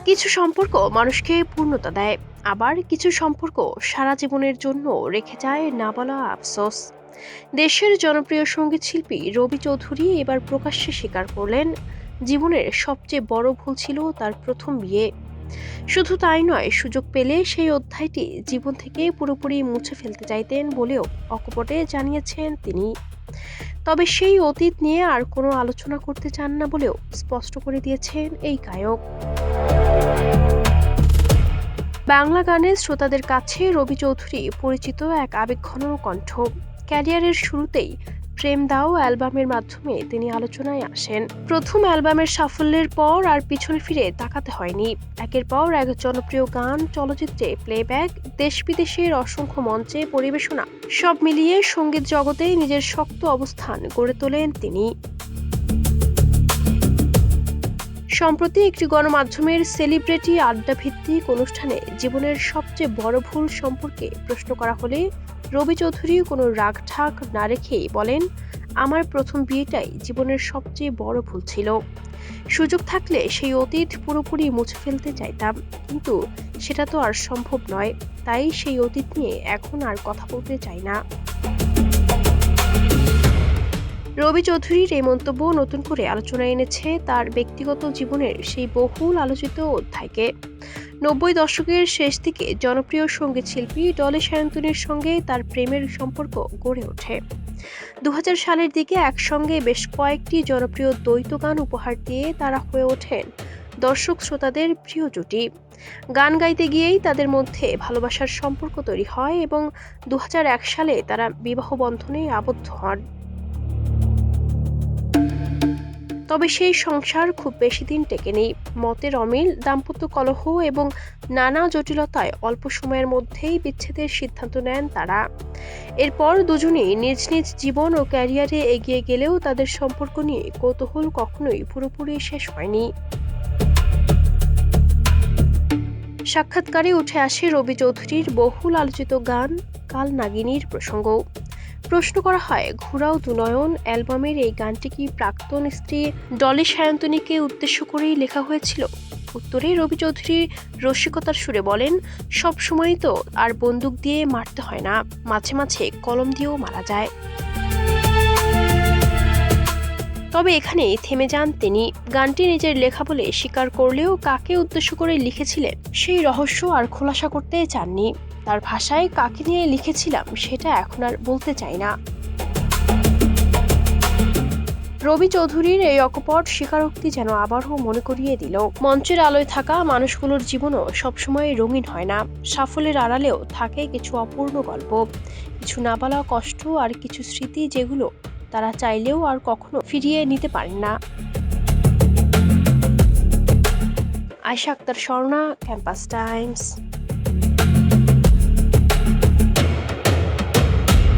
কিছু সম্পর্ক মানুষকে পূর্ণতা দেয়, আবার কিছু সম্পর্ক সারা জীবনের জন্য রেখে যায় না বলা আফসোস। দেশের জনপ্রিয় সঙ্গীত শিল্পী রবি চৌধুরী এবার প্রকাশ্যে স্বীকার করলেন, জীবনের সবচেয়ে বড় ভুল ছিল তার প্রথম বিয়ে। শুধু তাই নয়, সুযোগ পেলে সেই অধ্যায়টি জীবন থেকে পুরোপুরি মুছে ফেলতে চাইতেন বলেও অকপটে জানিয়েছেন তিনি। তবে সেই অতীত নিয়ে আর কোনো আলোচনা করতে চান না বলেও স্পষ্ট করে দিয়েছেন এই গায়ক। বাংলা গানের শ্রোতাদের কাছে রবি চৌধুরী পরিচিত এক আবেগঘন কণ্ঠ। ক্যারিয়ারের শুরুতেই প্রেম দাও অ্যালবামের মাধ্যমে তিনি আলোচনায় আসেন। প্রথম অ্যালবামের সাফল্যের পর আর পিছনে ফিরে তাকাতে হয়নি। একের পর এক জনপ্রিয় গান, চলচ্চিত্রে প্লেব্যাক, দেশ বিদেশের অসংখ্য মঞ্চে পরিবেশনা, সব মিলিয়ে সঙ্গীত জগতে নিজের শক্ত অবস্থান গড়ে তোলেন তিনি। সম্প্রতি একটি গণমাধ্যমের সেলিব্রিটি আড্ডা ভিত্তিক অনুষ্ঠানে জীবনের সবচেয়ে বড় ভুল সম্পর্কে প্রশ্ন করা হলে রবি চৌধুরী কোনো রাগঢাক না রেখেই বলেন, আমার প্রথম বিয়েটাই জীবনের সবচেয়ে বড় ভুল ছিল। সুযোগ থাকলে সেই অতীত পুরোপুরি মুছে ফেলতে চাইতাম, কিন্তু সেটা তো আর সম্ভব নয়। তাই সেই অতীত নিয়ে এখন আর কথা বলতে চাই না। রবি চৌধুরীর এই মন্তব্য নতুন করে আলোচনায় এনেছে তার ব্যক্তিগত জীবনের সেই বহুল আলোচিত অধ্যায়কে। 90 দশকের শেষ দিকে জনপ্রিয় সঙ্গীত শিল্পী ডলি সায়ন্তনীর সঙ্গে তার প্রেমের সম্পর্ক গড়ে ওঠে। 2000 সালের দিকে একসঙ্গে বেশ কয়েকটি জনপ্রিয় দ্বৈত গান উপহার দিয়ে তারা হয়ে ওঠেন দর্শক শ্রোতাদের প্রিয় জুটি। গান গাইতে গিয়েই তাদের মধ্যে ভালোবাসার সম্পর্ক তৈরি হয় এবং 2001 সালে তারা বিবাহ বন্ধনে আবদ্ধ হন। তবে সেই সংসার খুব বেশি দিন টেকেনি। মতের অমিল, দাম্পত্য কলহ এবং নানা জটিলতায় অল্প সময়ের মধ্যেই বিচ্ছেদের সিদ্ধান্ত নেন তারা। এরপর দুজনেই নিজ নিজ জীবন ও ক্যারিয়ারে এগিয়ে গেলেও তাদের সম্পর্ক নিয়ে কৌতূহল কখনোই পুরোপুরি শেষ হয়নি। সাক্ষাৎকারে উঠে আসে রবি চৌধুরীর বহুল আলোচিত গান কাল নাগিনীর প্রসঙ্গ। প্রশ্ন করা হয়, ঘুরাও দুনয়ন অ্যালবামের এই গানটি কি প্রাক্তন স্ত্রী ডলি সায়ন্তনীকে উদ্দেশ্য করেই লেখা হয়েছিল? উত্তরে রবি চৌধুরী রসিকতার সুরে বলেন, সব সময় তো আর বন্দুক দিয়ে মারতে হয় না, মাঝে মাঝে কলম দিয়েও মারা যায়। তবে এখানেই থেমে যান তিনি। গানটি নিজের লেখা বলে স্বীকার করলেও কাকে উদ্দেশ্য করে লিখেছিলেন সেই রহস্য আর খোলাসা করতে চাননি। তার ভাষায় কাকে নিয়ে লিখেছিলাম সেটা এখন আর বলতে চাই না। রবি চৌধুরীর এই অকপট স্বীকারোক্তি যেন আবারও মনে করিয়ে দিল, মঞ্চের আলোয় থাকা মানুষগুলোর জীবনও সবসময় রঙিন হয় না। সাফল্যের আড়ালেও থাকে কিছু অপূর্ণ গল্প, কিছু না বলা কষ্ট আর কিছু স্মৃতি যেগুলো তারা চাইলেও আর কখনো ফিরিয়ে নিতে পারেন না। Ayesha Akter Swarna, Campus Times.